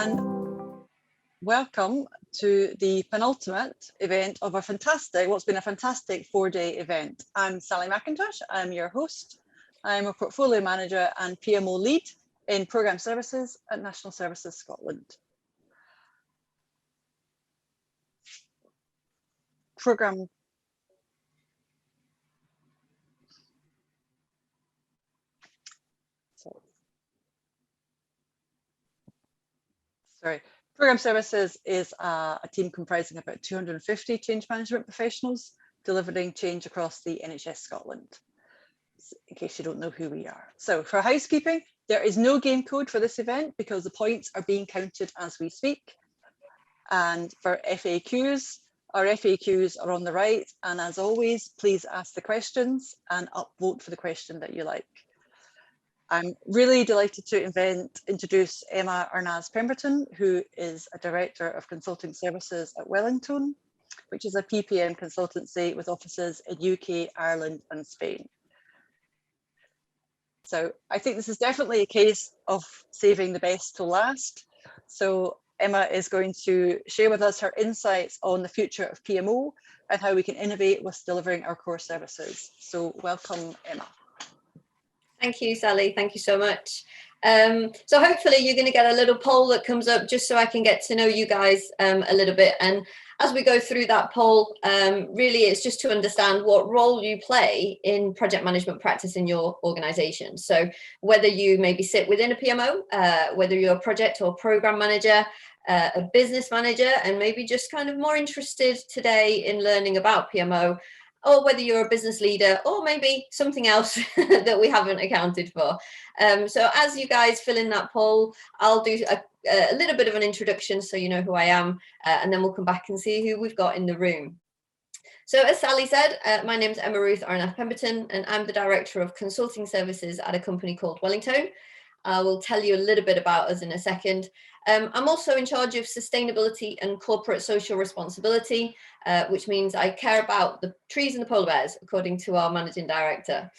and welcome to the penultimate event of what's been a fantastic 4-day event. I'm Sally McIntosh, I'm your host. I'm a portfolio manager and PMO lead in programme services at National Services Scotland. Programme Services is a team comprising about 250 change management professionals delivering change across the NHS Scotland, in case you don't know who we are. So for housekeeping, there is no game code for this event because the points are being counted as we speak. And for FAQs, our FAQs are on the right. And as always, please ask the questions and upvote for the question that you like. I'm really delighted to introduce Emma ARNAZ-PEMBERTON, who is a Director of Consulting Services at Wellingtone, which is a PPM consultancy with offices in UK, Ireland and Spain. So I think this is definitely a case of saving the best till last. So Emma is going to share with us her insights on the future of PMO and how we can innovate with delivering our core services. So welcome, Emma. Thank you, Sally. Thank you so much. So hopefully you're going to get a little poll that comes up just so I can get to know you guys a little bit. And as we go through that poll, really it's just to understand what role you play in project management practice in your organisation. So whether you maybe sit within a PMO, whether you're a project or program manager, a business manager, and maybe just kind of more interested today in learning about PMO, or whether you're a business leader or maybe something else that we haven't accounted for. So as you guys fill in that poll, I'll do a little bit of an introduction so you know who I am, and then we'll come back and see who we've got in the room. So as Sally said, my name is Emma-Ruth ARNAZ-PEMBERTON, and I'm the Director of Consulting Services at a company called Wellingtone. I will tell you a little bit about us in a second. I'm also in charge of sustainability and corporate social responsibility, which means I care about the trees and the polar bears, according to our managing director.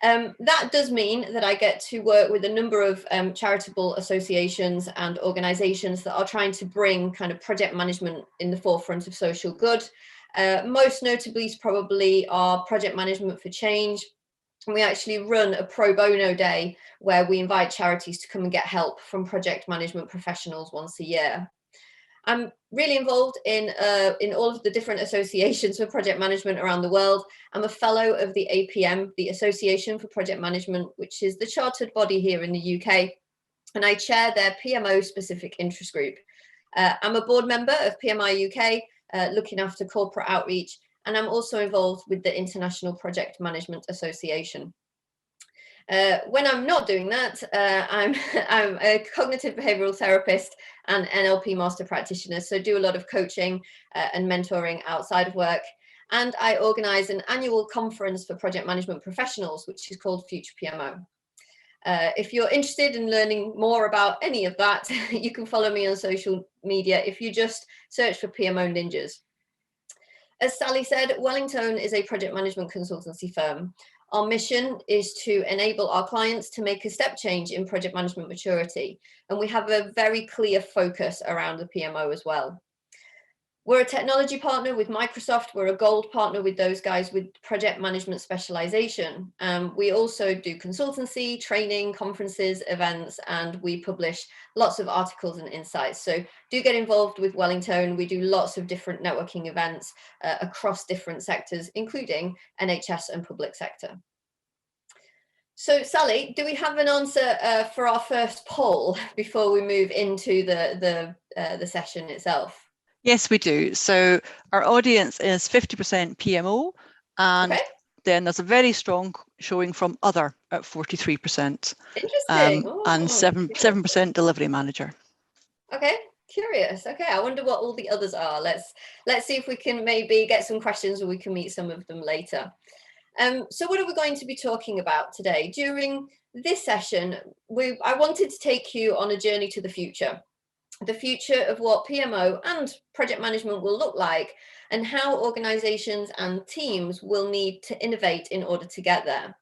That does mean that I get to work with a number of charitable associations and organisations that are trying to bring kind of project management in the forefront of social good. Most notably is probably our Project Management for Change. And we actually run a pro bono day where we invite charities to come and get help from project management professionals once a year. I'm really involved in all of the different associations for project management around the world. I'm a fellow of the APM, the Association for Project Management, which is the chartered body here in the UK. And I chair their PMO specific interest group. I'm a board member of PMI UK, looking after corporate outreach. And I'm also involved with the International Project Management Association. When I'm not doing that, I'm a cognitive behavioural therapist and NLP master practitioner, so do a lot of coaching and mentoring outside of work. And I organise an annual conference for project management professionals, which is called Future PMO. If you're interested in learning more about any of that, you can follow me on social media if you just search for PMO Ninjas. As Sally said, Wellingtone is a project management consultancy firm. Our mission is to enable our clients to make a step change in project management maturity. And we have a very clear focus around the PMO as well. We're a technology partner with Microsoft. We're a gold partner with those guys with project management specialization. We also do consultancy, training, conferences, events, and we publish lots of articles and insights. So do get involved with Wellingtone. We do lots of different networking events across different sectors, including NHS and public sector. So Sally, do we have an answer for our first poll before we move into the session itself? Yes, we do. So our audience is 50% PMO, and then there's a very strong showing from other at 43%. Interesting. And 7% delivery manager. Okay, curious. Okay, I wonder what all the others are. Let's see if we can maybe get some questions, or we can meet some of them later. So what are we going to be talking about today? During this session, I wanted to take you on a journey to the future of what PMO and project management will look like, and how organizations and teams will need to innovate in order to get there.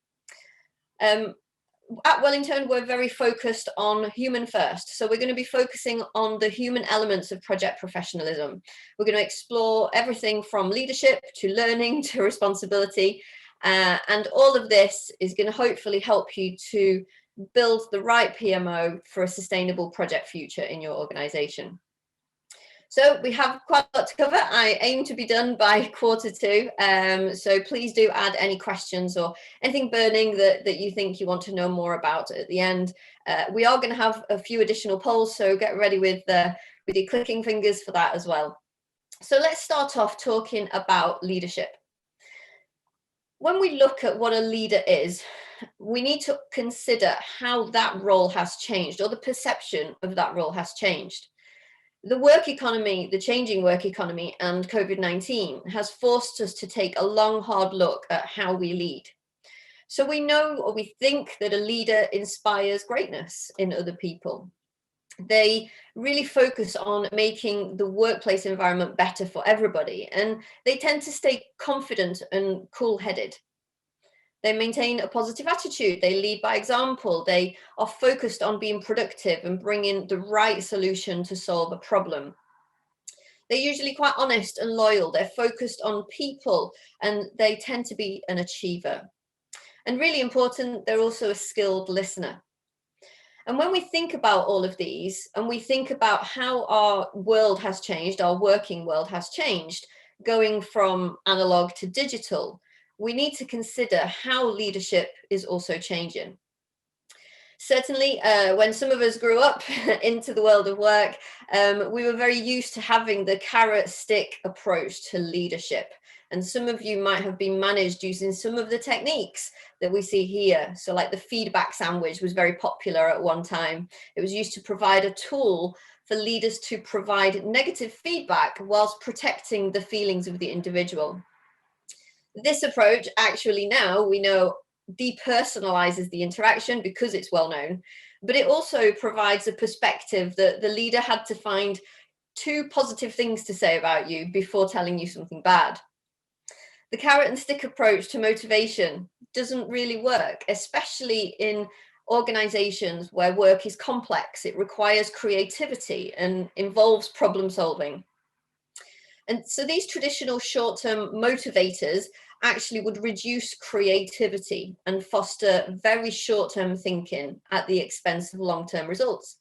at Wellingtone, we're very focused on human first. So we're going to be focusing on the human elements of project professionalism. We're going to explore everything from leadership to learning to responsibility. And all of this is going to hopefully help you to build the right PMO for a sustainable project future in your organization. So we have quite a lot to cover. I aim to be done by Q2. So please do add any questions or anything burning that you think you want to know more about at the end. We are going to have a few additional polls, so get ready with your clicking fingers for that as well. So let's start off talking about leadership. When we look at what a leader is, we need to consider how that role has changed, or the perception of that role has changed. The work economy, the changing work economy, and COVID-19 has forced us to take a long, hard look at how we lead. So we know, or we think, that a leader inspires greatness in other people. They really focus on making the workplace environment better for everybody, and they tend to stay confident and cool-headed. They maintain a positive attitude, they lead by example, they are focused on being productive and bringing the right solution to solve a problem. They're usually quite honest and loyal, they're focused on people, and they tend to be an achiever. And really important, they're also a skilled listener. And when we think about all of these, and we think about how our world has changed, our working world has changed, going from analog to digital, we need to consider how leadership is also changing. Certainly, when some of us grew up into the world of work, we were very used to having the carrot stick approach to leadership. And some of you might have been managed using some of the techniques that we see here. So like the feedback sandwich was very popular at one time. It was used to provide a tool for leaders to provide negative feedback whilst protecting the feelings of the individual. This approach actually now we know depersonalizes the interaction because it's well known, but it also provides a perspective that the leader had to find 2 positive things to say about you before telling you something bad. The carrot and stick approach to motivation doesn't really work, especially in organizations where work is complex. It requires creativity and involves problem solving. And so these traditional short-term motivators actually would reduce creativity and foster very short-term thinking at the expense of long-term results.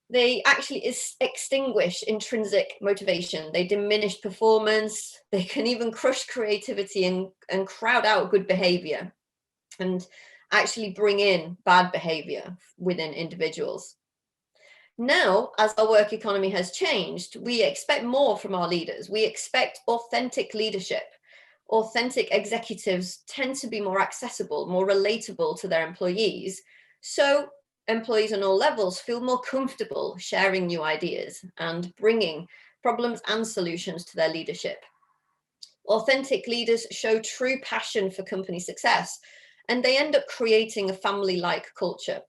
They actually extinguish intrinsic motivation. They diminish performance. They can even crush creativity and crowd out good behavior and actually bring in bad behavior within individuals. Now, as our work economy has changed, we expect more from our leaders. We expect authentic leadership. Authentic executives tend to be more accessible, more relatable to their employees. So employees on all levels feel more comfortable sharing new ideas and bringing problems and solutions to their leadership. Authentic leaders show true passion for company success, and they end up creating a family-like culture.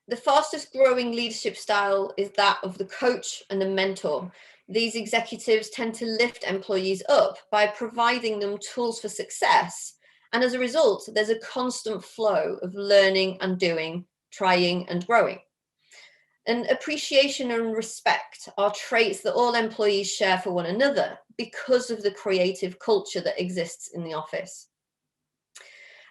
The fastest growing leadership style is that of the coach and the mentor. These executives tend to lift employees up by providing them tools for success. And as a result, there's a constant flow of learning and doing, trying and growing. And appreciation and respect are traits that all employees share for one another because of the creative culture that exists in the office.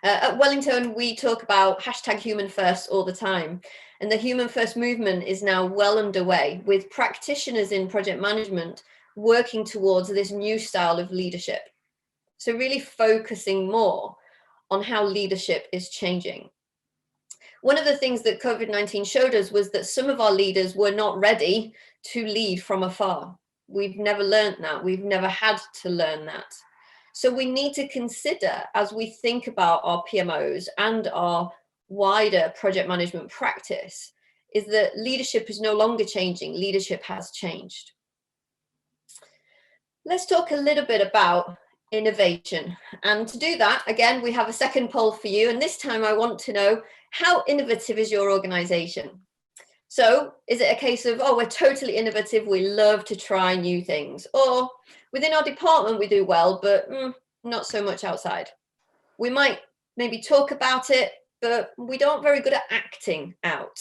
At Wellingtone, we talk about #HumanFirst all the time. And the Human First movement is now well underway, with practitioners in project management working towards this new style of leadership. So really focusing more on how leadership is changing. One of the things that COVID-19 showed us was that some of our leaders were not ready to lead from afar. We've never learned that. We've never had to learn that. So we need to consider, as we think about our PMOs and our wider project management practice, is that leadership is no longer changing. Leadership has changed. Let's talk a little bit about innovation. And to do that, again, we have a second poll for you. And this time I want to know, how innovative is your organization? So is it a case of, oh, we're totally innovative, we love to try new things? Or within our department, we do well, but not so much outside. We might maybe talk about it, but we don't very good at acting out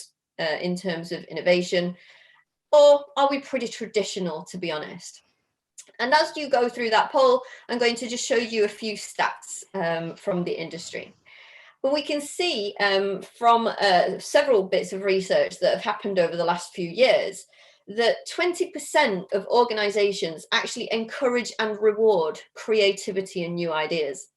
in terms of innovation? Or are we pretty traditional, to be honest? And as you go through that poll, I'm going to just show you a few stats from the industry. But we can see from several bits of research that have happened over the last few years that 20% of organizations actually encourage and reward creativity and new ideas.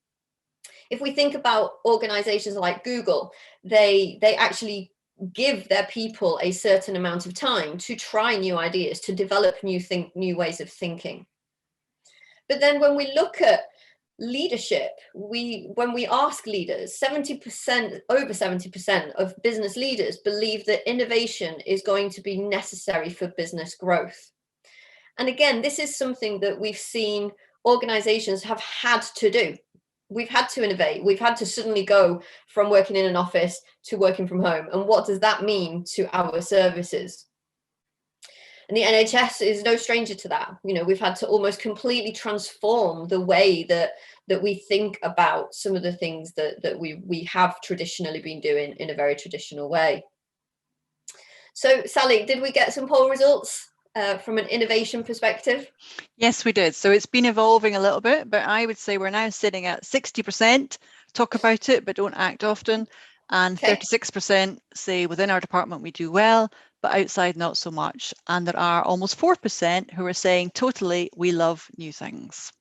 If we think about organizations like Google, they actually give their people a certain amount of time to try new ideas, to develop new ways of thinking. But then when we look at leadership, when we ask leaders, 70%, over 70% of business leaders believe that innovation is going to be necessary for business growth. And again, this is something that we've seen organizations have had to do. We've had to innovate. We've had to suddenly go from working in an office to working from home. And what does that mean to our services? And the NHS is no stranger to that. You know, we've had to almost completely transform the way that we think about some of the things that we have traditionally been doing in a very traditional way. So, Sally, did we get some poll results from an innovation perspective? Yes, we did. So it's been evolving a little bit, but I would say we're now sitting at 60% talk about it, but don't act often. And 36% say within our department we do well, but outside not so much. And there are almost 4% who are saying totally, we love new things.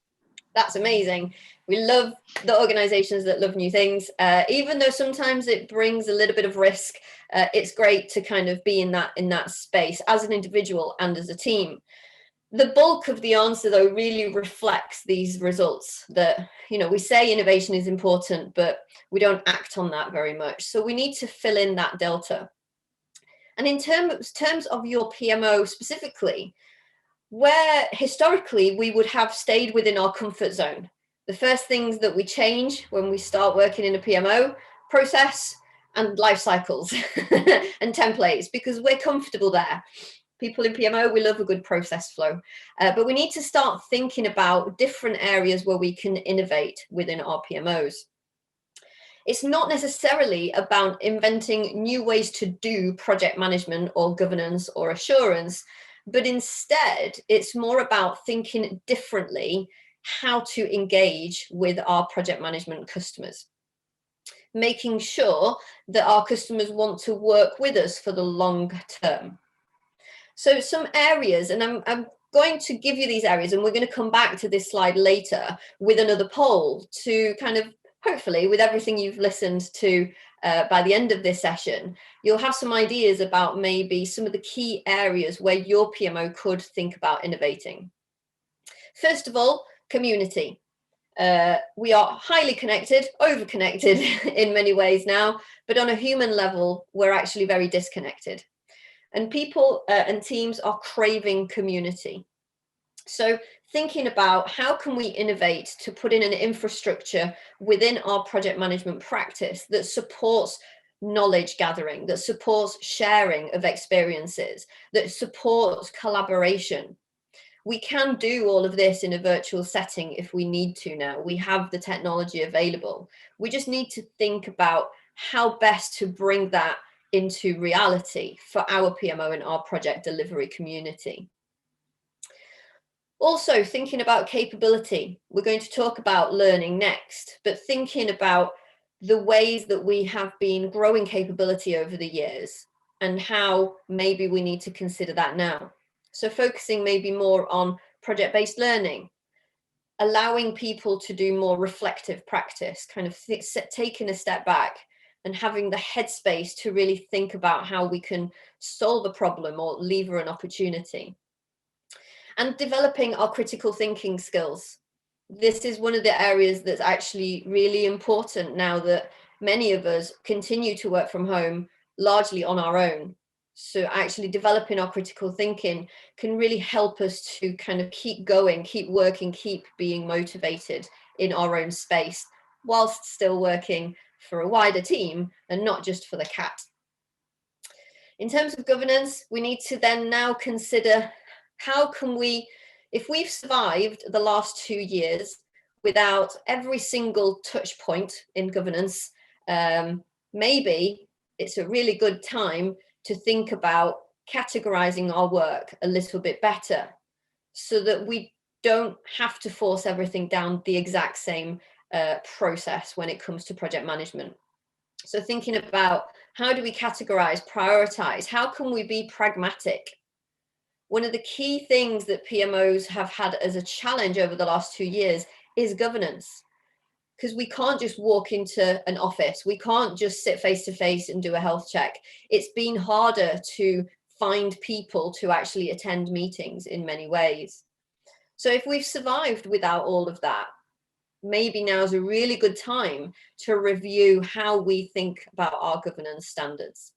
That's amazing. We love the organizations that love new things, even though sometimes it brings a little bit of risk. It's great to kind of be in that space as an individual and as a team. The bulk of the answer, though, really reflects these results that, you know, we say innovation is important, but we don't act on that very much. So we need to fill in that delta. And in terms of your PMO specifically, where historically we would have stayed within our comfort zone, the first things that we change when we start working in a PMO, process and life cycles and templates, because we're comfortable there. People in PMO, we love a good process flow, but we need to start thinking about different areas where we can innovate within our PMOs. It's not necessarily about inventing new ways to do project management or governance or assurance, but instead it's more about thinking differently how to engage with our project management customers, making sure that our customers want to work with us for the long term. So some areas, and I'm going to give you these areas, and we're going to come back to this slide later with another poll to kind of, hopefully, with everything you've listened to by the end of this session, you'll have some ideas about maybe some of the key areas where your PMO could think about innovating. First of all, community. We are highly connected, over-connected in many ways now, but on a human level, we're actually very disconnected. And people and teams are craving community. So thinking about how can we innovate to put in an infrastructure within our project management practice that supports knowledge gathering, that supports sharing of experiences, that supports collaboration. We can do all of this in a virtual setting if we need to now. We have the technology available. We just need to think about how best to bring that into reality for our PMO and our project delivery community. Also, thinking about capability. We're going to talk about learning next, but thinking about the ways that we have been growing capability over the years and how maybe we need to consider that now. So focusing maybe more on project-based learning, allowing people to do more reflective practice, kind of taking a step back and having the headspace to really think about how we can solve a problem or lever an opportunity. And developing our critical thinking skills. This is one of the areas that's actually really important now that many of us continue to work from home largely on our own. So actually developing our critical thinking can really help us to kind of keep going, keep working, keep being motivated in our own space, whilst still working for a wider team and not just for the cat. In terms of governance, we need to then now consider how can we, if we've survived the last 2 years without every single touch point in governance, maybe it's a really good time to think about categorizing our work a little bit better so that we don't have to force everything down the exact same process when it comes to project management. So thinking about how do we categorize, prioritize, how can we be pragmatic? One of the key things that PMOs have had as a challenge over the last 2 years is governance, because we can't just walk into an office. We can't just sit face to face and do a health check. It's been harder to find people to actually attend meetings in many ways. So if we've survived without all of that, maybe now is a really good time to review how we think about our governance standards.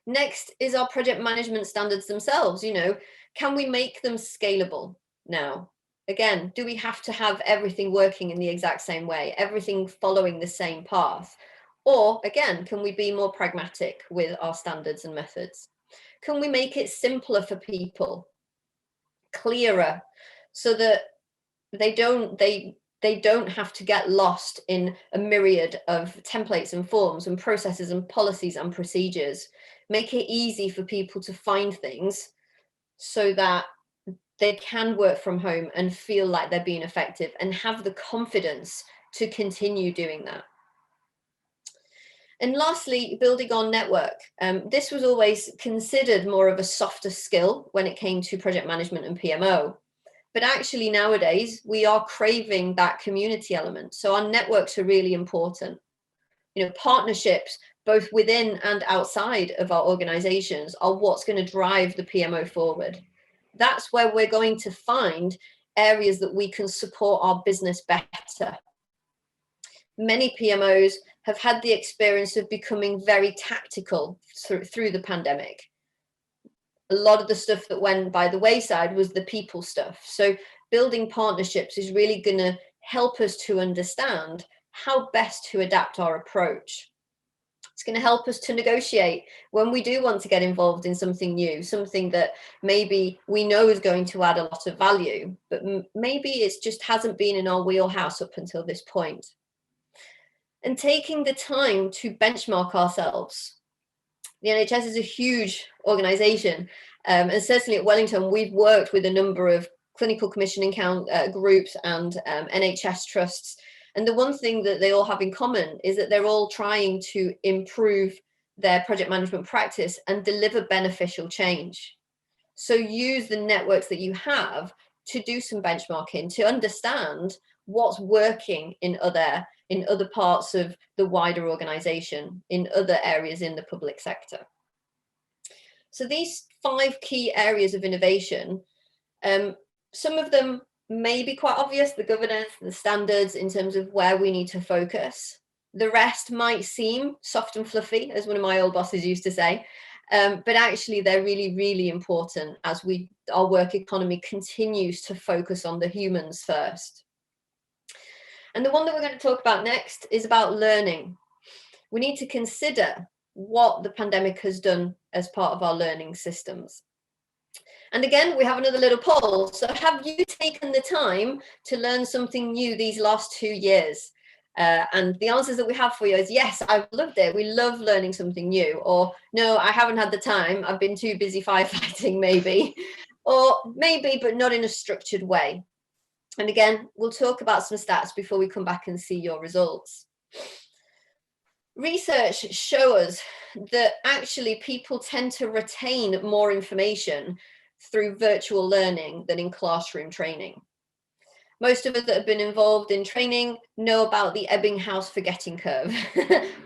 Next is our project management standards themselves. You know, can we make them scalable now? Again, do we have to have everything working in the exact same way, everything following the same path? Or again, can we be more pragmatic with our standards and methods? Can we make it simpler for people, clearer, so that they don't have to get lost in a myriad of templates and forms and processes and policies and procedures? Make it easy for people to find things so that they can work from home and feel like they're being effective and have the confidence to continue doing that. And lastly, building on network. This was always considered more of a softer skill when it came to project management and PMO. But actually nowadays, we are craving that community element. So our networks are really important. You know, partnerships, both within and outside of our organizations, are what's going to drive the PMO forward. That's where we're going to find areas that we can support our business better. Many PMOs have had the experience of becoming very tactical through the pandemic. A lot of the stuff that went by the wayside was the people stuff. So building partnerships is really going to help us to understand how best to adapt our approach. It's going to help us to negotiate when we do want to get involved in something new, something that maybe we know is going to add a lot of value, but maybe it just hasn't been in our wheelhouse up until this point. And taking the time to benchmark ourselves. The NHS is a huge organisation, and certainly at Wellingtone, we've worked with a number of clinical commissioning groups and NHS trusts. And the one thing that they all have in common is that they're all trying to improve their project management practice and deliver beneficial change. So use the networks that you have to do some benchmarking, to understand what's working in other parts of the wider organisation, in other areas in the public sector. So these 5 key areas of innovation, some of them may be quite obvious, the governance, the standards in terms of where we need to focus. The rest might seem soft and fluffy, as one of my old bosses used to say, but actually they're really, really important as our work economy continues to focus on the humans first. And the one that we're going to talk about next is about learning. We need to consider what the pandemic has done as part of our learning systems. And again, we have another little poll. So have you taken the time to learn something new these last 2 years? And the answers that we have for you is yes, I've loved it. We love learning something new. Or no, I haven't had the time. I've been too busy firefighting maybe. Or maybe, but not in a structured way. And again, we'll talk about some stats before we come back and see your results. Research shows that actually people tend to retain more information through virtual learning than in classroom training. Most of us that have been involved in training know about the Ebbinghaus forgetting curve,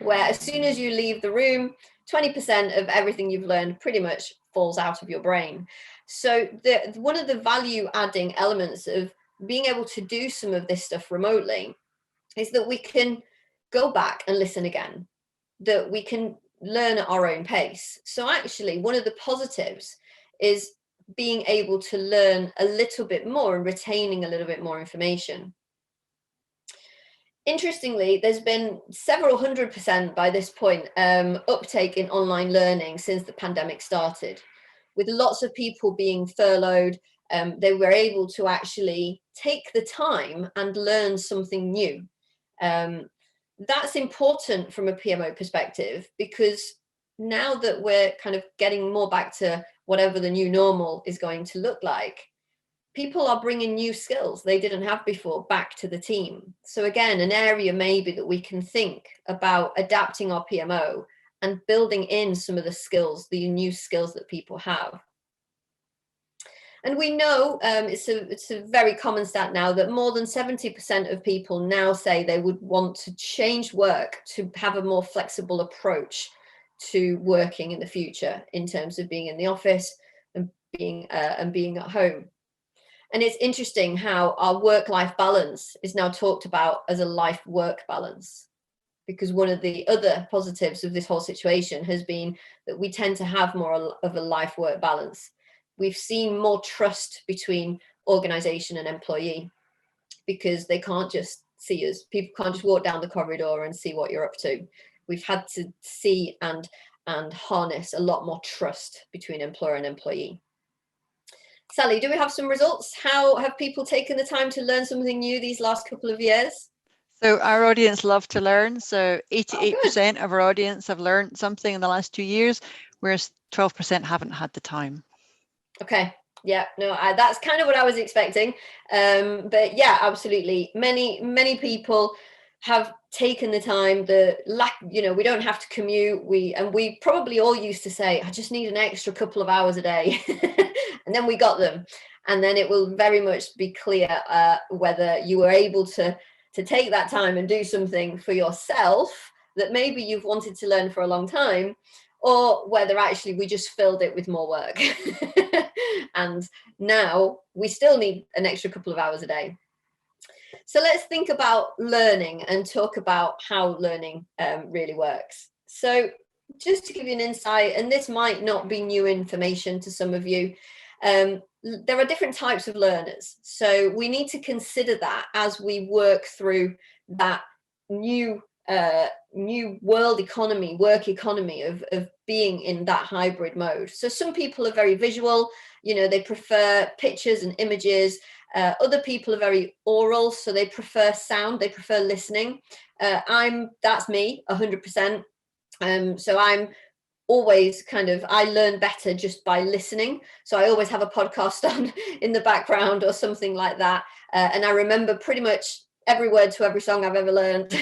where as soon as you leave the room, 20% of everything you've learned pretty much falls out of your brain. So one of the value adding elements of being able to do some of this stuff remotely is that we can go back and listen again, that we can learn at our own pace. So actually, one of the positives is being able to learn a little bit more and retaining a little bit more information. Interestingly, there's been several 100% by this point uptake in online learning since the pandemic started, with lots of people being furloughed they were able to actually take the time and learn something new. That's important from a PMO perspective, because now that we're kind of getting more back to whatever the new normal is going to look like, people are bringing new skills they didn't have before back to the team. So again, an area maybe that we can think about adapting our PMO and building in some of the skills, the new skills that people have. And we know it's a very common stat now that more than 70% of people now say they would want to change work to have a more flexible approach to working in the future, in terms of being in the office and being at home. And it's interesting how our work-life balance is now talked about as a life-work balance, because one of the other positives of this whole situation has been that we tend to have more of a life-work balance. We've seen more trust between organization and employee, because they can't just see us. People can't just walk down the corridor and see what you're up to. We've had to see and harness a lot more trust between employer and employee. Sally, do we have some results? How have people taken the time to learn something new these last couple of years? So our audience love to learn. So 88% of our audience have learned something in the last 2 years, whereas 12% haven't had the time. Okay. Yeah, no, that's kind of what I was expecting. But yeah, absolutely. Many people have taken the time, we don't have to commute. We probably all used to say, I just need an extra couple of hours a day. And then we got them. And then it will very much be clear whether you were able to take that time and do something for yourself that maybe you've wanted to learn for a long time, or whether actually we just filled it with more work. And now we still need an extra couple of hours a day. So let's think about learning and talk about how learning really works. So just to give you an insight, and this might not be new information to some of you, there are different types of learners. So we need to consider that as we work through that new world economy, work economy of being in that hybrid mode. So some people are very visual, they prefer pictures and images. Other people are very oral, so they prefer sound, they prefer listening. That's me 100%. So I'm always I learn better just by listening. So I always have a podcast on in the background or something like that. And I remember pretty much every word to every song I've ever learned.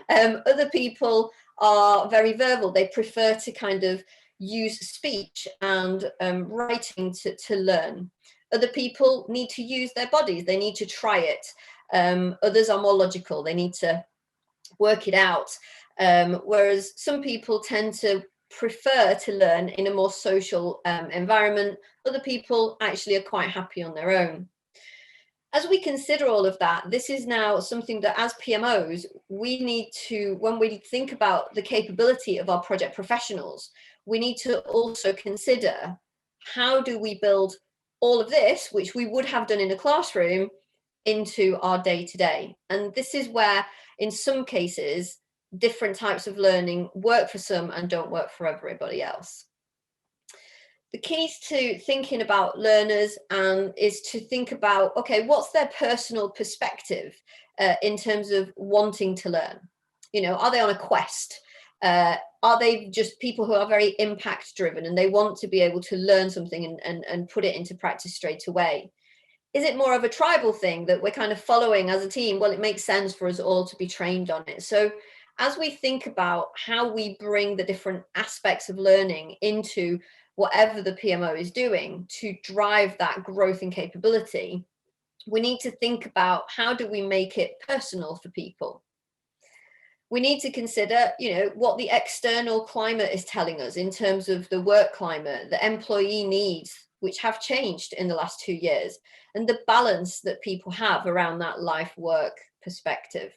Other people are very verbal. They prefer to use speech and writing to learn. Other people need to use their bodies. They need to try it. Others are more logical. They need to work it out. Whereas some people tend to prefer to learn in a more social environment. Other people actually are quite happy on their own. As we consider all of that, this is now something that as PMOs, we need to, when we think about the capability of our project professionals, we need to also consider, how do we build all of this, which we would have done in a classroom, into our day-to-day? And this is where, in some cases, different types of learning work for some and don't work for everybody else. The keys to thinking about learners is to think about, okay, what's their personal perspective in terms of wanting to learn? Are they on a quest? Are they just people who are very impact driven and they want to be able to learn something and put it into practice straight away? Is it more of a tribal thing that we're following as a team? Well, it makes sense for us all to be trained on it. So as we think about how we bring the different aspects of learning into whatever the PMO is doing to drive that growth and capability, we need to think about, how do we make it personal for people? We need to consider, what the external climate is telling us in terms of the work climate, the employee needs, which have changed in the last 2 years, and the balance that people have around that life-work perspective.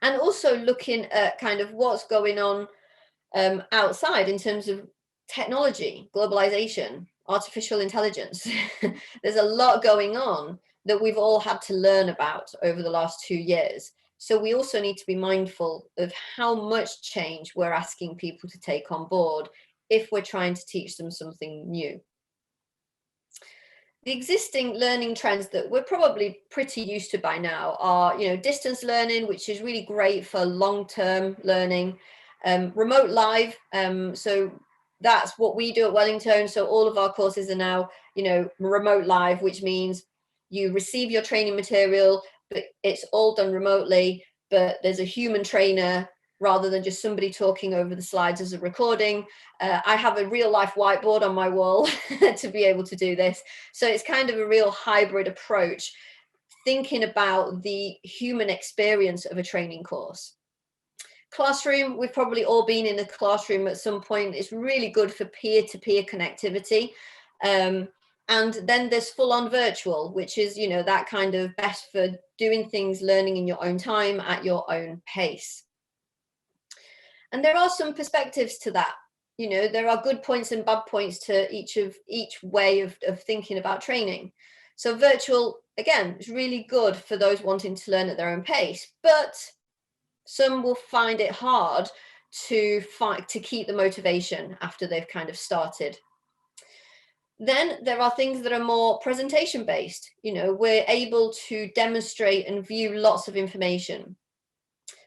And also looking at what's going on outside in terms of technology, globalization, artificial intelligence. There's a lot going on that we've all had to learn about over the last 2 years. So we also need to be mindful of how much change we're asking people to take on board if we're trying to teach them something new. The existing learning trends that we're probably pretty used to by now are, distance learning, which is really great for long-term learning, remote live. So that's what we do at Wellingtone. So all of our courses are now, remote live, which means you receive your training material, but it's all done remotely, but there's a human trainer rather than just somebody talking over the slides as a recording. I have a real life whiteboard on my wall to be able to do this. So it's kind of a real hybrid approach, thinking about the human experience of a training course. Classroom, we've probably all been in a classroom at some point. It's really good for peer-to-peer connectivity. And then there's full-on virtual, which is, that kind of best for doing things, learning in your own time at your own pace. And there are some perspectives to that. There are good points and bad points to each way of thinking about training. So virtual, again, is really good for those wanting to learn at their own pace, but some will find it hard to keep the motivation after they've kind of started. Then there are things that are more presentation based. We're able to demonstrate and view lots of information,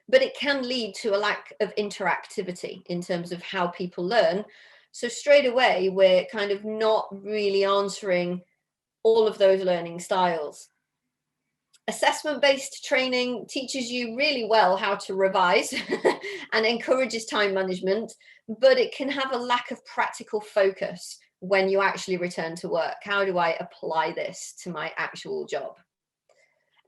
but it can lead to a lack of interactivity in terms of how people learn. So straight away, we're kind of not really answering all of those learning styles. Assessment-based training teaches you really well how to revise and encourages time management, but it can have a lack of practical focus when you actually return to work. How do I apply this to my actual job?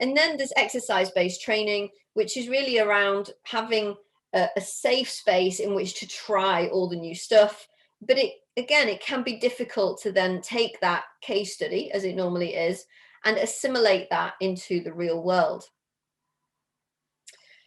And then there's exercise-based training, which is really around having a safe space in which to try all the new stuff. But it can be difficult to then take that case study, as it normally is, and assimilate that into the real world.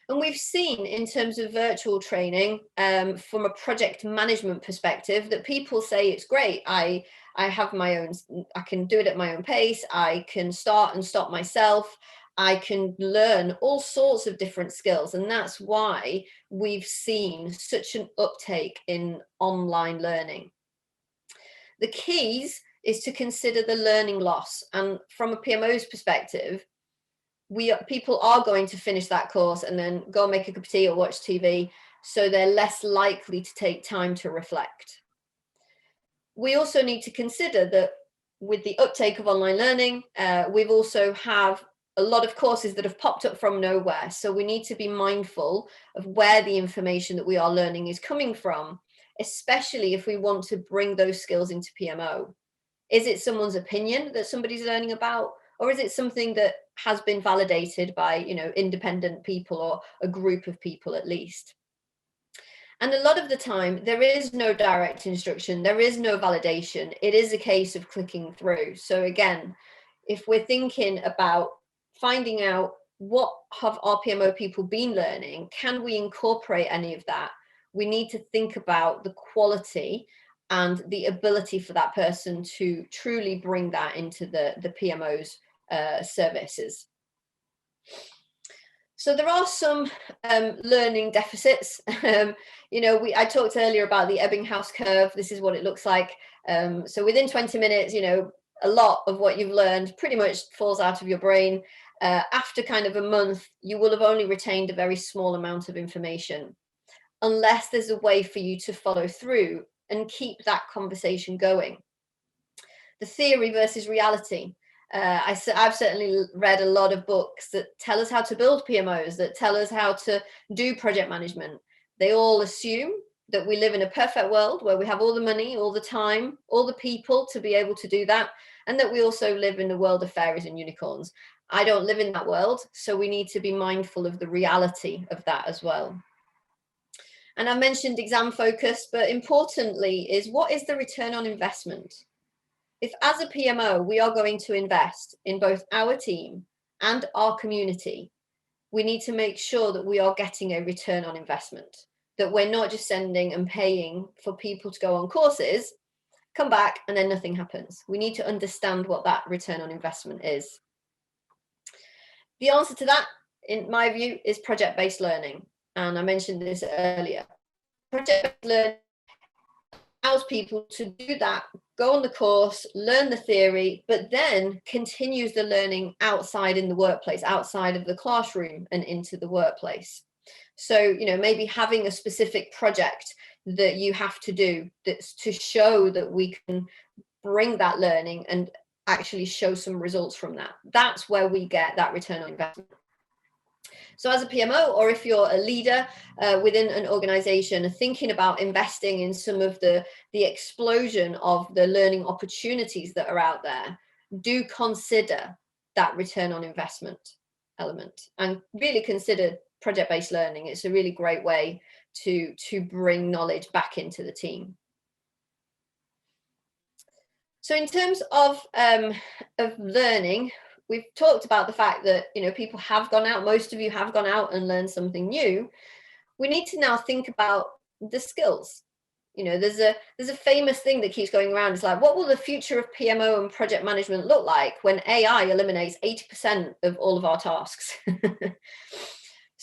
And we've seen in terms of virtual training, from a project management perspective, that people say it's great. I have my own, I can do it at my own pace. I can start and stop myself. I can learn all sorts of different skills. And that's why we've seen such an uptake in online learning. The keys is to consider the learning loss. And from a PMO's perspective, people are going to finish that course and then go make a cup of tea or watch TV. So they're less likely to take time to reflect. We also need to consider that with the uptake of online learning, we've also have a lot of courses that have popped up from nowhere. So we need to be mindful of where the information that we are learning is coming from, especially if we want to bring those skills into PMO. Is it someone's opinion that somebody's learning about, or is it something that has been validated by, independent people or a group of people at least? And a lot of the time, there is no direct instruction, there is no validation. It is a case of clicking through. So again, if we're thinking about finding out what have our PMO people been learning, can we incorporate any of that? We need to think about the quality and the ability for that person to truly bring that into the PMO's services. So there are some learning deficits. I talked earlier about the Ebbinghaus Curve. This is what it looks like. So within 20 minutes, a lot of what you've learned pretty much falls out of your brain. After kind of a month, you will have only retained a very small amount of information, unless there's a way for you to follow through and keep that conversation going. The theory versus reality. I've certainly read a lot of books that tell us how to build PMOs, that tell us how to do project management. They all assume that we live in a perfect world where we have all the money, all the time, all the people to be able to do that, and that we also live in the world of fairies and unicorns. I don't live in that world, so we need to be mindful of the reality of that as well. And I mentioned exam focus, but importantly is, what is the return on investment? If as a PMO, we are going to invest in both our team and our community, we need to make sure that we are getting a return on investment, that we're not just sending and paying for people to go on courses, come back, and then nothing happens. We need to understand what that return on investment is. The answer to that, in my view, is project-based learning. And I mentioned this earlier. Project-based learning allows people to do that, go on the course, learn the theory, but then continues the learning outside in the workplace, outside of the classroom and into the workplace. So, you know, maybe having a specific project that you have to do that's to show that we can bring that learning and actually show some results from that. That's where we get that return on investment. So as a PMO, or if you're a leader within an organization, thinking about investing in some of the explosion of the learning opportunities that are out there, do consider that return on investment element and really consider project-based learning. It's a really great way to bring knowledge back into the team. So in terms of learning, we've talked about the fact that, you know, people have gone out, most of you have gone out and learned something new. We need to now think about the skills. You know, there's a famous thing that keeps going around. It's like, what will the future of PMO and project management look like when AI eliminates 80% of all of our tasks?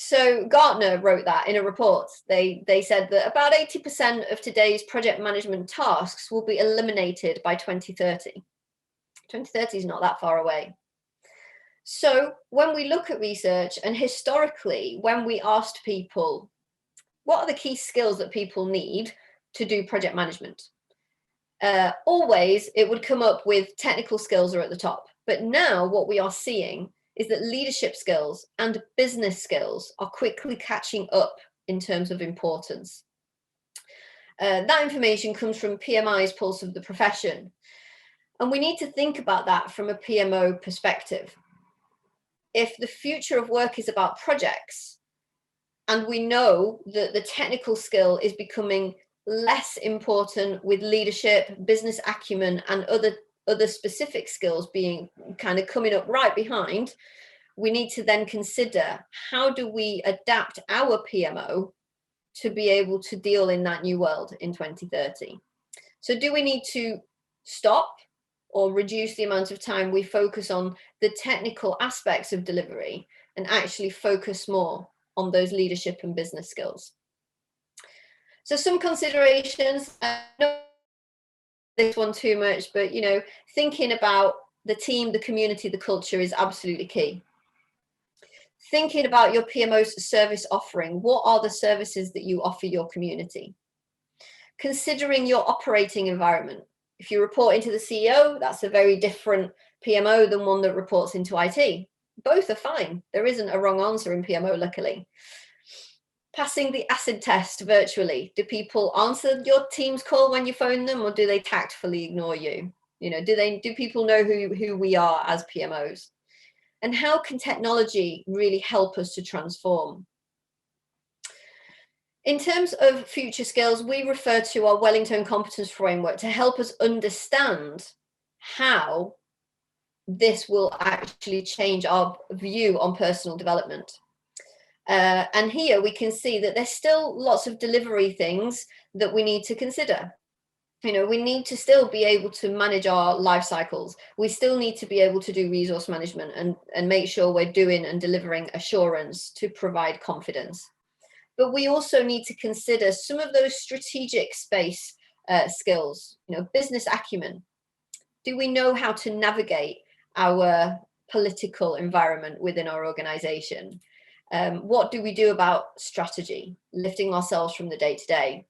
So Gartner wrote that in a report. They said that about 80% of today's project management tasks will be eliminated by 2030. 2030 is not that far away. So when we look at research, and historically, when we asked people, what are the key skills that people need to do project management? Always it would come up with technical skills are at the top. But now what we are seeing is that leadership skills and business skills are quickly catching up in terms of importance. That information comes from PMI's Pulse of the Profession. And we need to think about that from a PMO perspective. If the future of work is about projects, and we know that the technical skill is becoming less important with leadership, business acumen, and other specific skills being kind of coming up right behind, we need to then consider, how do we adapt our PMO to be able to deal in that new world in 2030? So do we need to stop or reduce the amount of time we focus on the technical aspects of delivery and actually focus more on those leadership and business skills? So some considerations, not this one too much, but, you know, thinking about the team, the community, the culture is absolutely key. Thinking about your PMO's service offering. What are the services that you offer your community? Considering your operating environment. If you report into the CEO, that's a very different PMO than one that reports into IT. Both are fine. There isn't a wrong answer in PMO, luckily. Passing the acid test virtually. Do people answer your Teams call when you phone them, or do they tactfully ignore you? You know, do people know who we are as PMOs? And how can technology really help us to transform? In terms of future skills, we refer to our Wellingtone competence framework to help us understand how this will actually change our view on personal development. And here we can see that there's still lots of delivery things that we need to consider. You know, we need to still be able to manage our life cycles. We still need to be able to do resource management and make sure we're doing and delivering assurance to provide confidence. But we also need to consider some of those strategic space skills, you know, business acumen. Do we know how to navigate our political environment within our organization? What do we do about strategy, lifting ourselves from the day-to-day?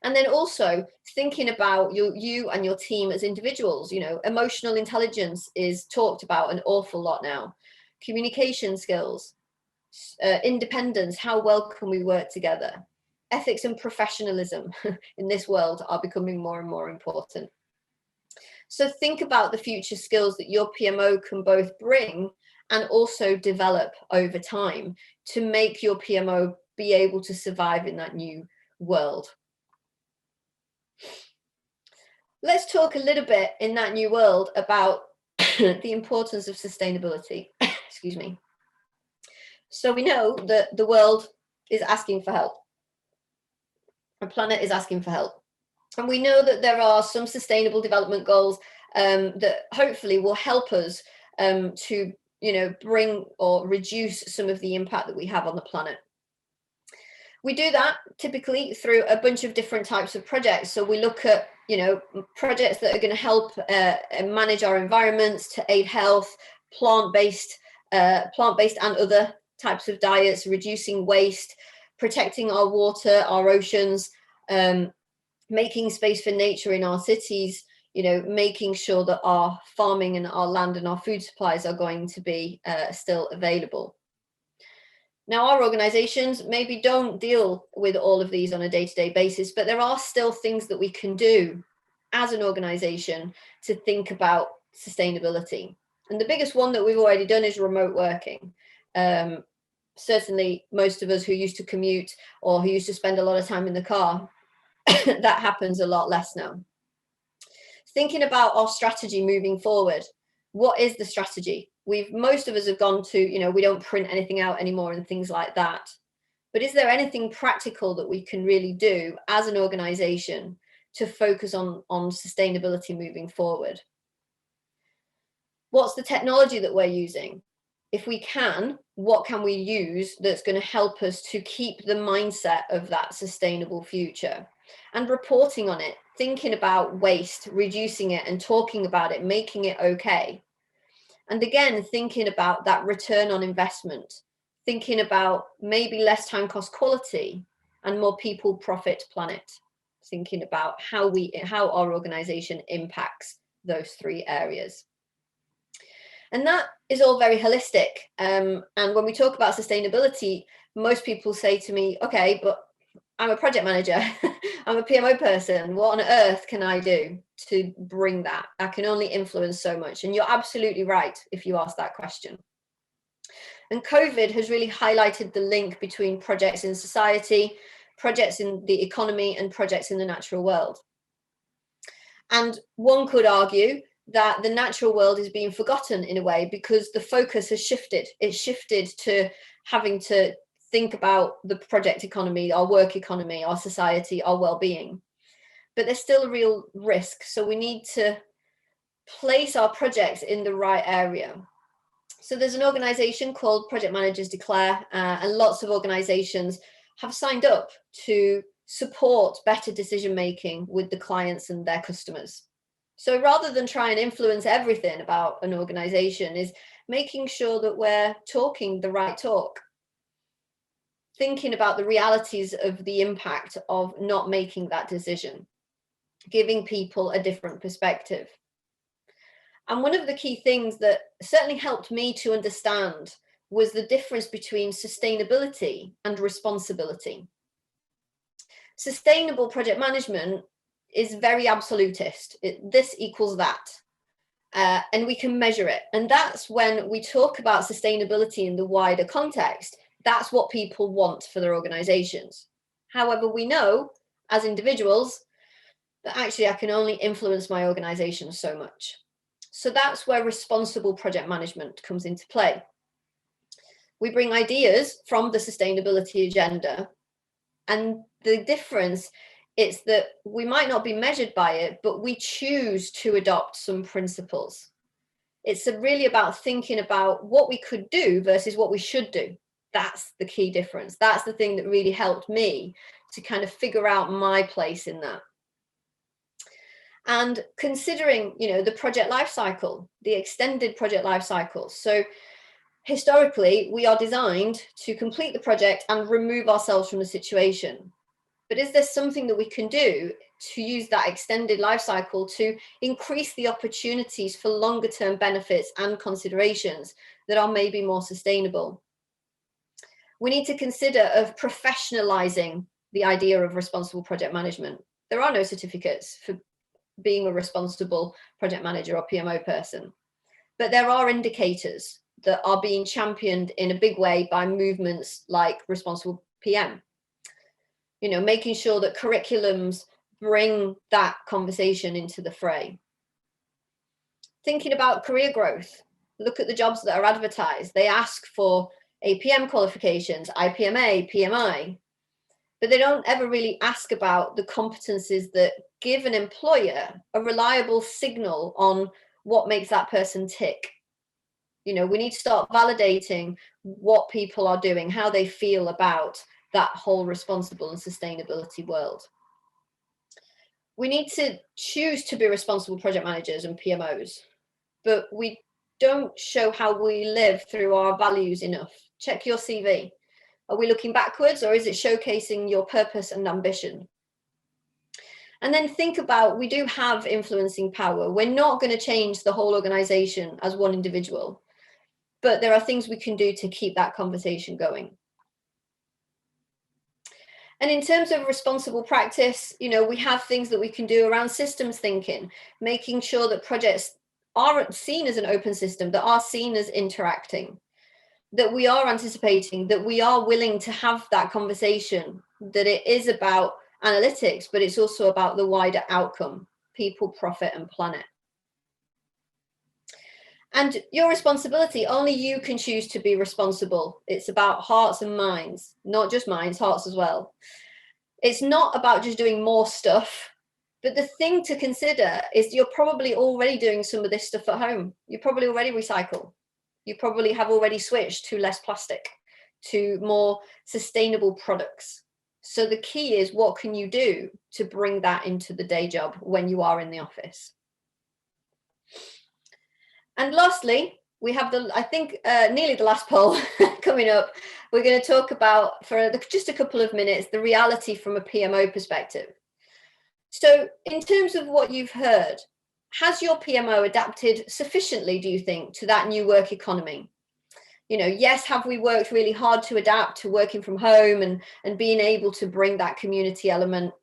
And then also thinking about you and your team as individuals. You know, emotional intelligence is talked about an awful lot now. Communication skills, independence, how well can we work together? Ethics and professionalism in this world are becoming more and more important. So think about the future skills that your PMO can both bring and also develop over time to make your PMO be able to survive in that new world. Let's talk a little bit in that new world about the importance of sustainability. Excuse me. So we know that the world is asking for help. Our planet is asking for help. And we know that there are some sustainable development goals that hopefully will help us to, you know, bring or reduce some of the impact that we have on the planet. We do that typically through a bunch of different types of projects. So we look at, projects that are going to help manage our environments, to aid health, plant-based and other types of diets, reducing waste, protecting our water, our oceans, making space for nature in our cities, making sure that our farming and our land and our food supplies are going to be still available. Now, our organizations maybe don't deal with all of these on a day-to-day basis, but there are still things that we can do as an organization to think about sustainability. And the biggest one that we've already done is remote working. Certainly, most of us who used to commute or who used to spend a lot of time in the car, that happens a lot less now. Thinking about our strategy moving forward, what is the strategy? Most of us have gone to, we don't print anything out anymore and things like that. But is there anything practical that we can really do as an organization to focus on sustainability moving forward? What's the technology that we're using? If we can, what can we use that's going to help us to keep the mindset of that sustainable future? And reporting on it, thinking about waste, reducing it and talking about it, making it okay. And again, thinking about that return on investment, thinking about maybe less time cost quality and more people, profit, planet, thinking about how our organization impacts those three areas. And that is all very holistic. And when we talk about sustainability, most people say to me, okay, but I'm a project manager, I'm a PMO person. What on earth can I do to bring that? I can only influence so much. And you're absolutely right if you ask that question. And COVID has really highlighted the link between projects in society, projects in the economy, and projects in the natural world. And one could argue that the natural world is being forgotten in a way because the focus has shifted. It's shifted to having to think about the project economy, our work economy, our society, our well-being. But there's still a real risk. So we need to place our projects in the right area. So there's an organization called Project Managers Declare, and lots of organizations have signed up to support better decision-making with the clients and their customers. So rather than try and influence everything about an organization, is making sure that we're talking the right talk, thinking about the realities of the impact of not making that decision, giving people a different perspective. And one of the key things that certainly helped me to understand was the difference between sustainability and responsibility. Sustainable project management is very absolutist. This equals that. And we can measure it. And that's when we talk about sustainability in the wider context, that's what people want for their organizations. However, we know as individuals that actually I can only influence my organization so much. So that's where responsible project management comes into play. We bring ideas from the sustainability agenda, and the difference is that we might not be measured by it, but we choose to adopt some principles. It's really about thinking about what we could do versus what we should do. That's the key difference. That's the thing that really helped me to kind of figure out my place in that. And considering, the project life cycle, the extended project life cycle. So historically, we are designed to complete the project and remove ourselves from the situation. But is there something that we can do to use that extended life cycle to increase the opportunities for longer term benefits and considerations that are maybe more sustainable? We need to consider of professionalizing the idea of responsible project management. There are no certificates for being a responsible project manager or PMO person, but there are indicators that are being championed in a big way by movements like Responsible PM. Making sure that curriculums bring that conversation into the fray. Thinking about career growth, look at the jobs that are advertised. They ask for APM qualifications, IPMA, PMI, but they don't ever really ask about the competencies that give an employer a reliable signal on what makes that person tick. We need to start validating what people are doing, how they feel about that whole responsible and sustainability world. We need to choose to be responsible project managers and PMOs, but we don't show how we live through our values enough. Check your CV. Are we looking backwards, or is it showcasing your purpose and ambition? And then think about, we do have influencing power. We're not going to change the whole organization as one individual, but there are things we can do to keep that conversation going. And in terms of responsible practice, you know, we have things that we can do around systems thinking, making sure that projects aren't seen as an open system, that are seen as interacting, that we are anticipating, that we are willing to have that conversation, that it is about analytics, but it's also about the wider outcome, people, profit, and planet. And your responsibility, only you can choose to be responsible. It's about hearts and minds, not just minds, hearts as well. It's not about just doing more stuff, but the thing to consider is you're probably already doing some of this stuff at home. You probably already recycle. You probably have already switched to less plastic, to more sustainable products. So the key is, what can you do to bring that into the day job when you are in the office? And lastly, we have nearly the last poll coming up. We're going to talk about, for just a couple of minutes, the reality from a PMO perspective. So in terms of what you've heard, has your PMO adapted sufficiently, do you think, to that new work economy? You know, yes, have we worked really hard to adapt to working from home and being able to bring that community element?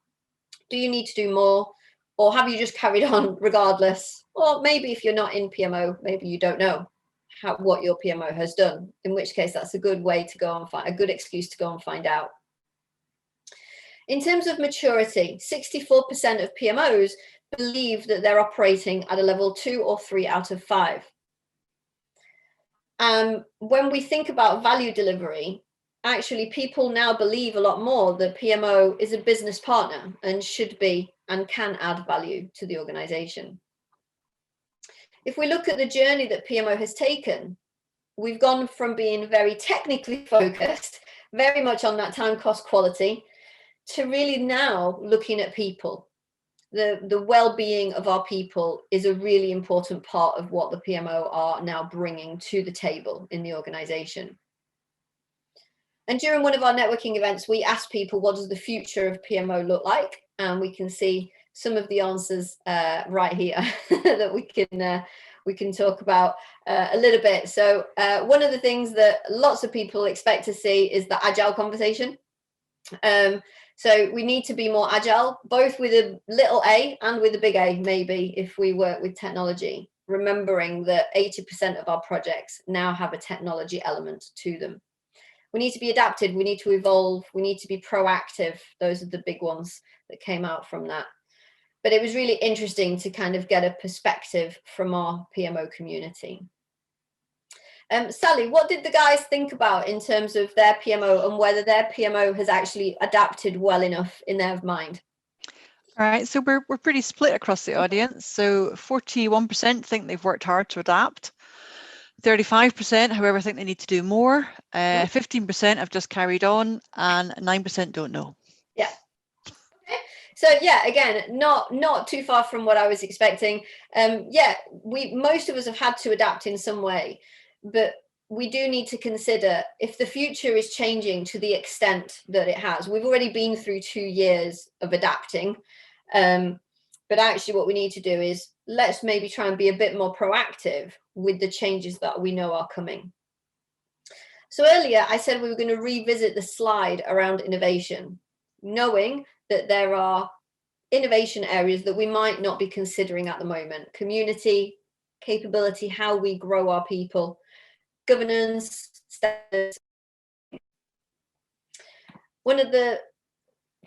Do you need to do more? Or have you just carried on regardless? Or maybe if you're not in PMO, maybe you don't know what your PMO has done, in which case that's a good way to go and find a good excuse to go and find out. In terms of maturity, 64% of PMOs believe that they're operating at a level 2 or 3 out of 5. When we think about value delivery, actually people now believe a lot more that PMO is a business partner and should be and can add value to the organization. If we look at the journey that PMO has taken, we've gone from being very technically focused, very much on that time, cost, quality, to really now looking at people. The well-being of our people is a really important part of what the PMO are now bringing to the table in the organization. And during one of our networking events, we asked people, what does the future of PMO look like? And we can see some of the answers right here that we can talk about a little bit. So one of the things that lots of people expect to see is the agile conversation. So we need to be more agile, both with a little a and with a big A, maybe, if we work with technology, remembering that 80% of our projects now have a technology element to them. We need to be adapted, we need to evolve, we need to be proactive. Those are the big ones that came out from that. But it was really interesting to kind of get a perspective from our PMO community. Sally, what did the guys think about in terms of their PMO and whether their PMO has actually adapted well enough in their mind? All right, so we're pretty split across the audience. So 41% think they've worked hard to adapt. 35%, however, think they need to do more. 15% have just carried on, and 9% don't know. Yeah. Okay. So yeah, again, not too far from what I was expecting. Yeah, most of us have had to adapt in some way. But we do need to consider if the future is changing to the extent that it has. We've already been through 2 years of adapting. But actually what we need to do is let's maybe try and be a bit more proactive with the changes that we know are coming. So earlier I said we were going to revisit the slide around innovation, knowing that there are innovation areas that we might not be considering at the moment. Community, capability, how we grow our people, governance, standards. One of the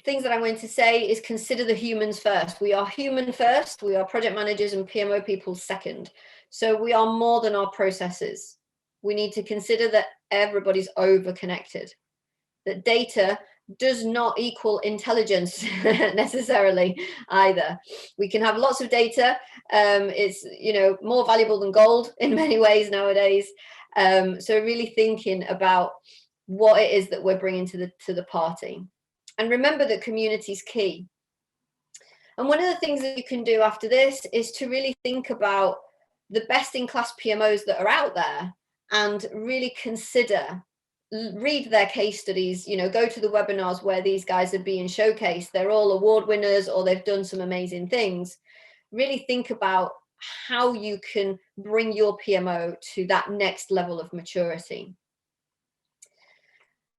things that I'm going to say is consider the humans first. We are human first. We are project managers and PMO people second. So we are more than our processes. We need to consider that everybody's over-connected, that data does not equal intelligence necessarily either. We can have lots of data. It's, you know, more valuable than gold in many ways nowadays. So really thinking about what it is that we're bringing to the party. And remember that community is key. And one of the things that you can do after this is to really think about the best in class PMOs that are out there and really consider, read their case studies, you know, go to the webinars where these guys are being showcased. They're all award winners or they've done some amazing things. Really think about how you can bring your PMO to that next level of maturity.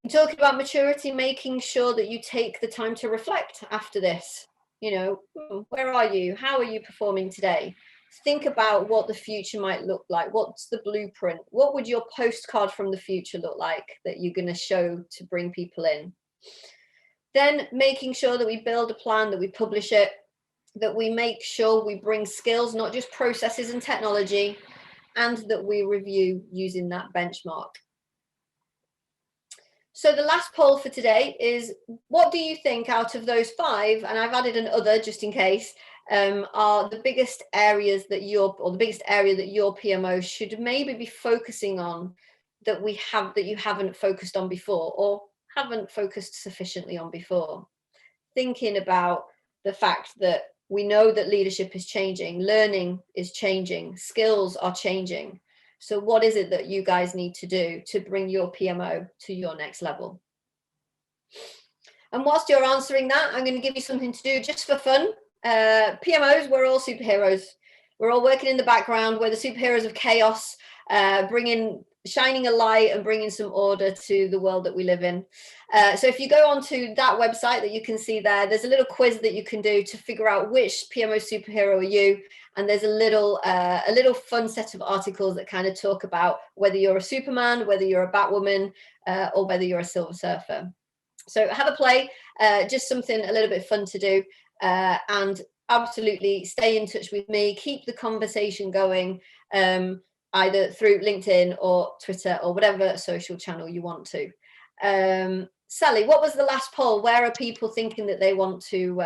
Talking about maturity, making sure that you take the time to reflect after this. You know, where are you? How are you performing today? Think about what the future might look like. What's the blueprint? What would your postcard from the future look like that you're going to show to bring people in? Then making sure that we build a plan, that we publish it, that we make sure we bring skills, not just processes and technology, and that we review using that benchmark. So the last poll for today is, what do you think out of those 5, and I've added an other just in case, are the biggest areas that the biggest area that your PMO should maybe be focusing on that you haven't focused on before or haven't focused sufficiently on before? Thinking about the fact that we know that leadership is changing, learning is changing, skills are changing. So what is it that you guys need to do to bring your PMO to your next level? And whilst you're answering that, I'm going to give you something to do just for fun. PMOs, we're all superheroes. We're all working in the background. We're the superheroes of chaos, shining a light and bringing some order to the world that we live in. So if you go onto that website that you can see there, there's a little quiz that you can do to figure out which PMO superhero are you. And there's a little fun set of articles that kind of talk about whether you're a Superman, whether you're a Batwoman, or whether you're a Silver Surfer. So have a play, just something a little bit fun to do, and absolutely stay in touch with me. Keep the conversation going, either through LinkedIn or Twitter or whatever social channel you want to. Sally, what was the last poll? Where are people thinking that they want to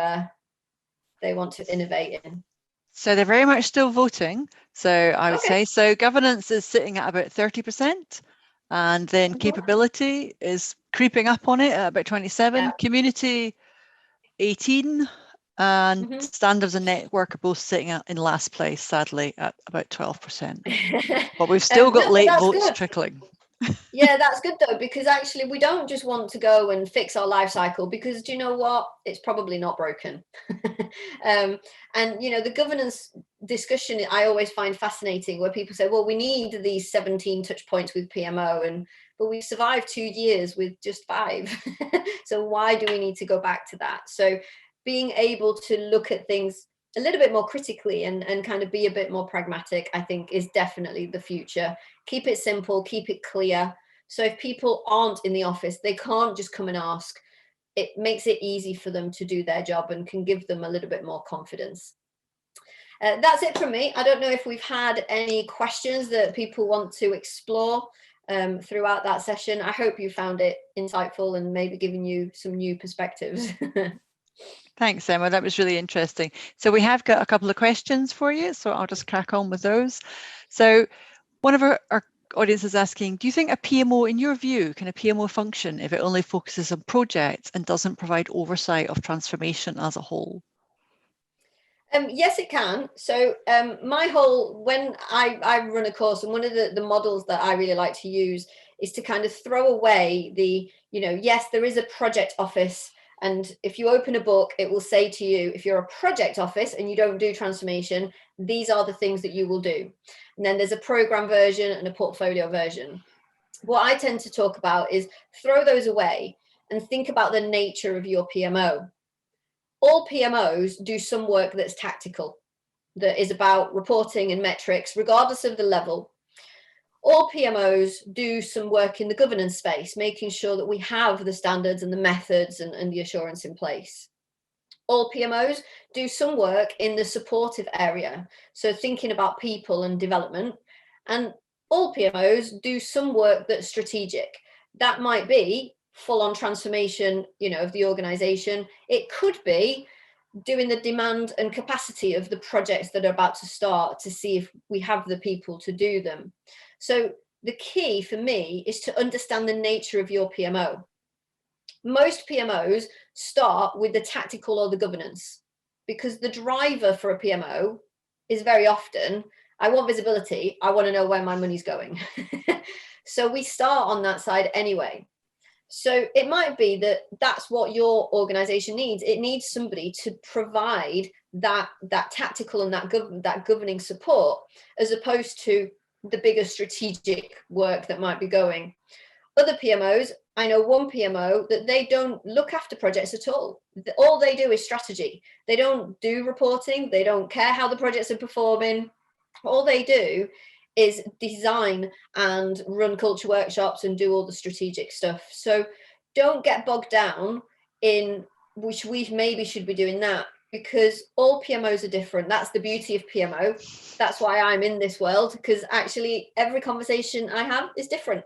innovate in? So they're very much still voting. So I would say, so governance is sitting at about 30%, and then capability is creeping up on it at about 27, community 18, and standards and network are both sitting in last place, sadly, at about 12%. But we've still got late votes trickling. Yeah, that's good though, because actually we don't just want to go and fix our life cycle, because do you know what? It's probably not broken. And you know, the governance discussion I always find fascinating, where people say, well, we need these 17 touch points with PMO, but we've survived 2 years with just 5. So why do we need to go back to that? So being able to look at things a little bit more critically and kind of be a bit more pragmatic, I think, is definitely the future. Keep it simple, keep it clear. So if people aren't in the office, they can't just come and ask. It makes it easy for them to do their job and can give them a little bit more confidence. That's it from me. I don't know if we've had any questions that people want to explore throughout that session. I hope you found it insightful and maybe giving you some new perspectives. Thanks, Emma. That was really interesting. So we have got a couple of questions for you, so I'll just crack on with those. So one of our audience is asking, do you think a PMO, in your view, can a PMO function if it only focuses on projects and doesn't provide oversight of transformation as a whole? Yes, it can. So when I run a course, and one of the models that I really like to use is to kind of throw away the, yes, there is a project office. And if you open a book, it will say to you, if you're a project office and you don't do transformation, these are the things that you will do. And then there's a program version and a portfolio version. What I tend to talk about is throw those away and think about the nature of your PMO. All PMOs do some work that's tactical, that is about reporting and metrics, regardless of the level. All PMOs do some work in the governance space, making sure that we have the standards and the methods and the assurance in place. All PMOs do some work in the supportive area, so thinking about people and development. And all PMOs do some work that's strategic. That might be full-on transformation, of the organization. It could be doing the demand and capacity of the projects that are about to start to see if we have the people to do them. So the key for me is to understand the nature of your PMO. Most PMOs start with the tactical or the governance, because the driver for a PMO is very often, I want visibility, I want to know where my money's going. So we start on that side anyway. So it might be that that's what your organization needs. It needs somebody to provide that tactical and that governing support, as opposed to the bigger strategic work that might be going. Other PMOs, I know one PMO that they don't look after projects at all. All they do is strategy. They don't do reporting. They don't care how the projects are performing. All they do is design and run culture workshops and do all the strategic stuff. So don't get bogged down in which we maybe should be doing that, because all PMOs are different. That's the beauty of PMO. That's why I'm in this world, because actually every conversation I have is different.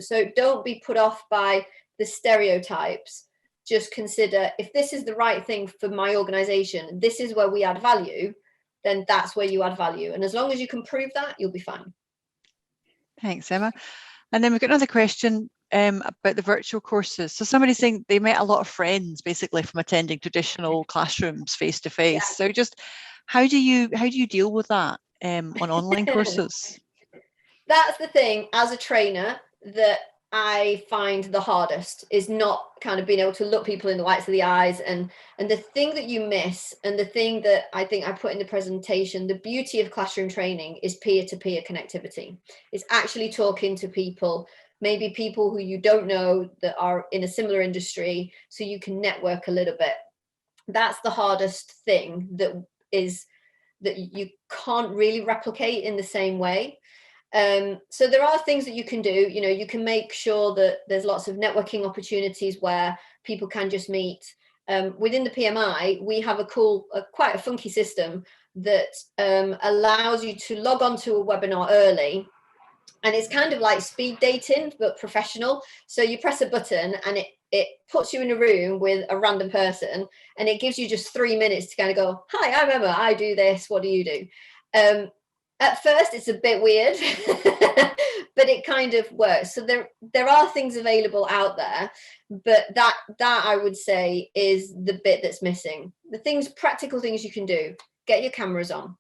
So don't be put off by the stereotypes. Just consider, if this is the right thing for my organization, this is where we add value, then that's where you add value. And as long as you can prove that, you'll be fine. Thanks, Emma. And then we've got another question about the virtual courses. So somebody's saying they met a lot of friends basically from attending traditional classrooms face to face. So just how do you deal with that on online courses? That's the thing as a trainer that I find the hardest, is not kind of being able to look people in the whites of the eyes. And the thing that you miss, and the thing that I think I put in the presentation, the beauty of classroom training is peer-to-peer connectivity. It's actually talking to people, maybe people who you don't know that are in a similar industry, so you can network a little bit. That's the hardest thing that you can't really replicate in the same way. So there are things that you can do. You can make sure that there's lots of networking opportunities where people can just meet. Within the PMI, we have quite a funky system that allows you to log on to a webinar early. And it's kind of like speed dating, but professional. So you press a button and it puts you in a room with a random person, and it gives you just 3 minutes to kind of go, hi, I'm Emma, I do this, what do you do? At first, it's a bit weird, but it kind of works. So there are things available out there, but that I would say is the bit that's missing. The practical things you can do: get your cameras on.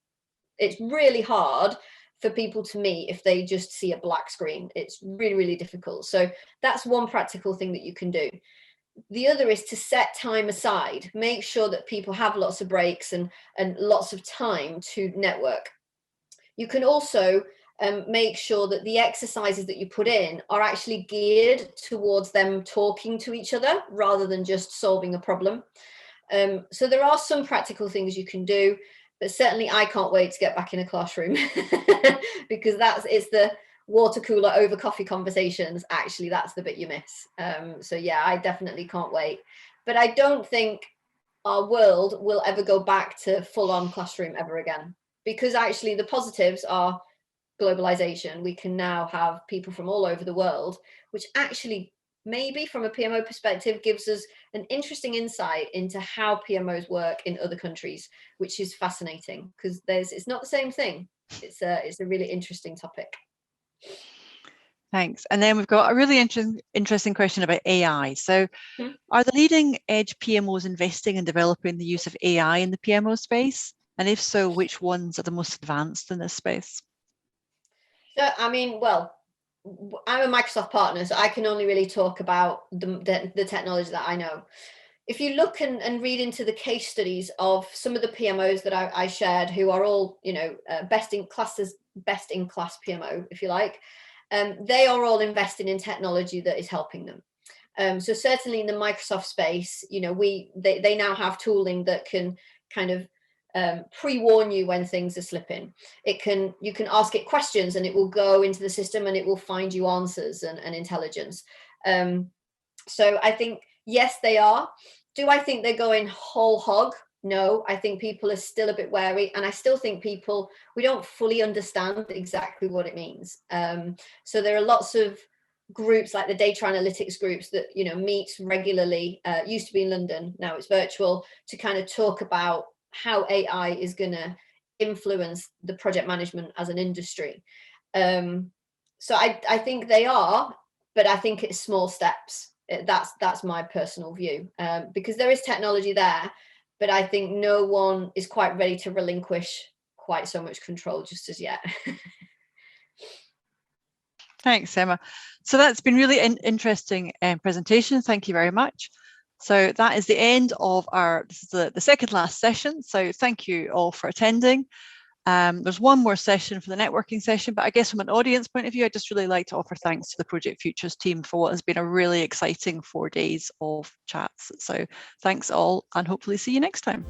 It's really hard for people to meet if they just see a black screen. It's really, really difficult. So that's one practical thing that you can do. The other is to set time aside. Make sure that people have lots of breaks and lots of time to network. You can also make sure that the exercises that you put in are actually geared towards them talking to each other rather than just solving a problem. So there are some practical things you can do, but certainly I can't wait to get back in a classroom because it's the water cooler over coffee conversations. Actually, that's the bit you miss. So yeah, I definitely can't wait. But I don't think our world will ever go back to full-on classroom ever again. Because actually the positives are globalization. We can now have people from all over the world, which actually maybe from a PMO perspective gives us an interesting insight into how PMOs work in other countries, which is fascinating because it's not the same thing. It's a really interesting topic. Thanks. And then we've got a really interesting question about AI. So are the leading edge PMOs investing in developing the use of AI in the PMO space? And if so, which ones are the most advanced in this space? So, I mean, well, I'm a Microsoft partner, so I can only really talk about the technology that I know. If you look and read into the case studies of some of the PMOs that I shared, who are all, best in class PMO, if you like, they are all investing in technology that is helping them. So certainly in the Microsoft space, they now have tooling that can kind of pre-warn you when things are slipping. You can ask it questions and it will go into the system and it will find you answers and intelligence. So I think, yes, they are. Do I think they're going whole hog? No, I think people are still a bit wary, and I still think we don't fully understand exactly what it means. So there are lots of groups like the data analytics groups that meet regularly, used to be in London, now it's virtual, to kind of talk about how AI is going to influence the project management as an industry. So I think they are, but I think it's small steps. That's my personal view, because there is technology there, but I think no one is quite ready to relinquish quite so much control just as yet. Thanks, Emma. So that's been really interesting presentation. Thank you very much. So that is the end of this is the second last session. So thank you all for attending. There's one more session for the networking session, but I guess from an audience point of view, I'd just really like to offer thanks to the Project Futures team for what has been a really exciting 4 days of chats. So thanks all, and hopefully see you next time.